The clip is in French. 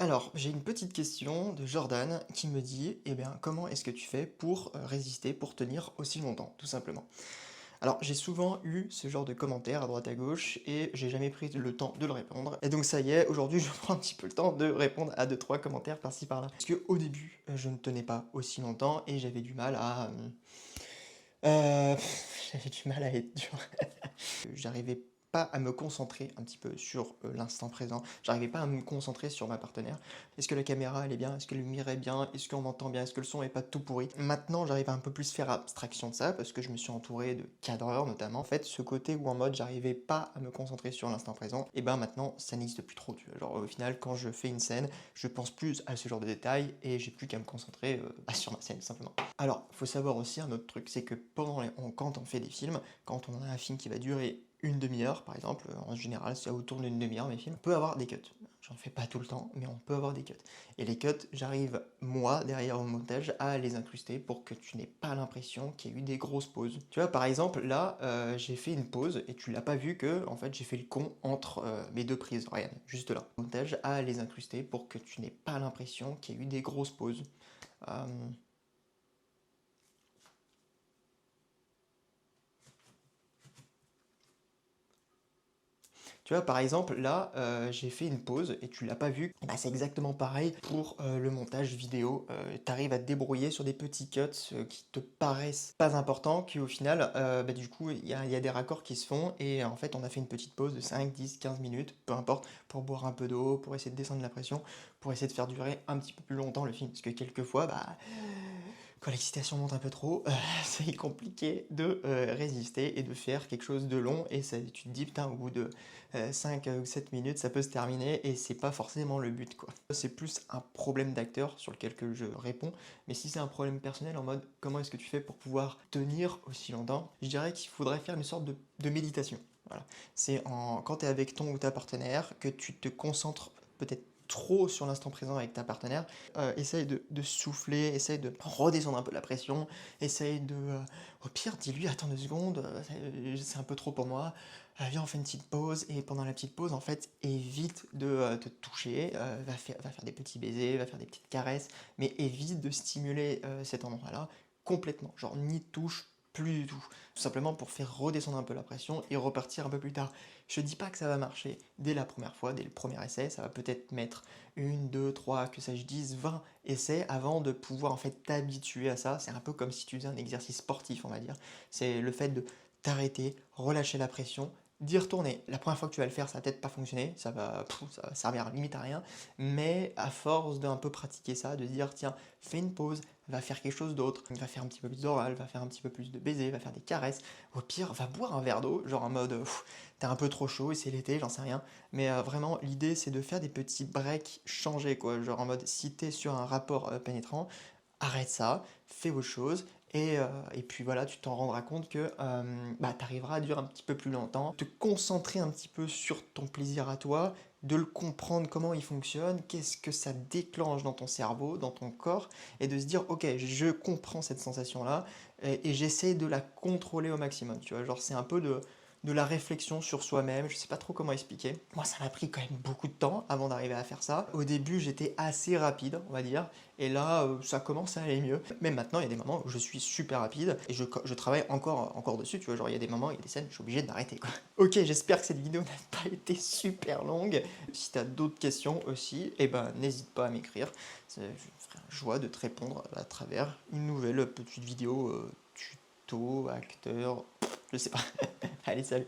Alors, j'ai une petite question de Jordan qui me dit, eh bien, comment est-ce que tu fais pour résister, pour tenir aussi longtemps, tout simplement. Alors, j'ai souvent eu ce genre de commentaires à droite à gauche et j'ai jamais pris le temps de le répondre. Et donc ça y est, aujourd'hui, je prends un petit peu le temps de répondre à deux trois commentaires par-ci par-là. Parce que au début, je ne tenais pas aussi longtemps et j'avais du mal à, j'avais du mal à être dur. J'arrivais pas à me concentrer un petit peu sur l'instant présent. J'arrivais pas à me concentrer sur ma partenaire. Est-ce que la caméra elle est bien? Est-ce que le lumière est bien? Est-ce qu'on m'entend bien? Est-ce que le son est pas tout pourri? Maintenant, j'arrive à un peu plus faire abstraction de ça parce que je me suis entouré de cadreurs notamment. En fait, ce côté où en mode j'arrivais pas à me concentrer sur l'instant présent, et ben maintenant ça n'existe plus trop. Tu vois. Genre au final, quand je fais une scène, je pense plus à ce genre de détails et j'ai plus qu'à me concentrer sur ma scène simplement. Alors, faut savoir aussi un autre truc, c'est que quand on fait des films, quand on a un film qui va durer une demi-heure, par exemple, en général, c'est autour d'une demi-heure mes films, on peut avoir des cuts. J'en fais pas tout le temps, mais on peut avoir des cuts. Et les cuts, j'arrive, moi, derrière au montage, à les incruster pour que tu n'aies pas l'impression qu'il y a eu des grosses pauses. Tu vois, par exemple, là, j'ai fait une pause, et tu l'as pas vu que, en fait, j'ai fait le con entre mes deux prises, regarde, juste là. Montage, à les incruster pour que tu n'aies pas l'impression qu'il y a eu des grosses pauses. Euh, Tu vois, par exemple, là, j'ai fait une pause et tu l'as pas vu. Bah, c'est exactement pareil pour le montage vidéo. Tu arrives à te débrouiller sur des petits cuts qui te paraissent pas importants, qui au final, bah, du coup, il y a des raccords qui se font et en fait, on a fait une petite pause de 5, 10, 15 minutes, peu importe, pour boire un peu d'eau, pour essayer de descendre la pression, pour essayer de faire durer un petit peu plus longtemps le film. Parce que quelquefois, bah, quand l'excitation monte un peu trop, c'est compliqué de résister et de faire quelque chose de long. Et ça, tu te dis, putain, au bout de 5 ou 7 minutes, ça peut se terminer et c'est pas forcément le but, quoi. C'est plus un problème d'acteur sur lequel que je réponds. Mais si c'est un problème personnel, en mode comment est-ce que tu fais pour pouvoir tenir aussi longtemps, je dirais qu'il faudrait faire une sorte de méditation. Voilà. Quand tu es avec ton ou ta partenaire, que tu te concentres peut-être trop sur l'instant présent avec ta partenaire, essaye de souffler, essaye de redescendre un peu la pression, essaye au pire, dis-lui, attends 2 secondes, c'est un peu trop pour moi, viens, on fait une petite pause, et pendant la petite pause, en fait, évite de te toucher, va faire des petits baisers, va faire des petites caresses, mais évite de stimuler cet endroit-là complètement, genre n'y touche plus du tout, tout simplement pour faire redescendre un peu la pression et repartir un peu plus tard. Je dis pas que ça va marcher dès la première fois, dès le premier essai, ça va peut-être mettre une, deux, trois, que ça je dise, 20 essais avant de pouvoir en fait t'habituer à ça. C'est un peu comme si tu faisais un exercice sportif, on va dire. C'est le fait de t'arrêter, relâcher la pression, d'y retourner. La première fois que tu vas le faire, ça va peut-être pas fonctionner, ça va servir limite à rien, mais à force d'un peu pratiquer ça, de se dire tiens, fais une pause, va faire quelque chose d'autre, va faire un petit peu plus d'oral, va faire un petit peu plus de baisers, va faire des caresses, au pire, va boire un verre d'eau, genre en mode t'es un peu trop chaud et c'est l'été, j'en sais rien, mais vraiment l'idée c'est de faire des petits breaks changés quoi, genre en mode si t'es sur un rapport pénétrant, arrête ça, fais autre chose, et puis voilà, tu t'en rendras compte que bah, tu arriveras à durer un petit peu plus longtemps, te concentrer un petit peu sur ton plaisir à toi, de le comprendre comment il fonctionne, qu'est-ce que ça déclenche dans ton cerveau, dans ton corps, et de se dire ok, je comprends cette sensation-là, et j'essaie de la contrôler au maximum, tu vois, genre c'est un peu de la réflexion sur soi-même, je sais pas trop comment expliquer. Moi, ça m'a pris quand même beaucoup de temps avant d'arriver à faire ça. Au début, j'étais assez rapide, on va dire, et là, ça commence à aller mieux. Mais maintenant, il y a des moments où je suis super rapide, et je travaille encore dessus, tu vois, genre il y a des moments, il y a des scènes, je suis obligé d'arrêter, quoi. Ok, j'espère que cette vidéo n'a pas été super longue. Si t'as d'autres questions aussi, eh ben, n'hésite pas à m'écrire. Je me ferai un joie de te répondre à travers une nouvelle petite vidéo tuto, acteur, je sais pas. Allez, salut!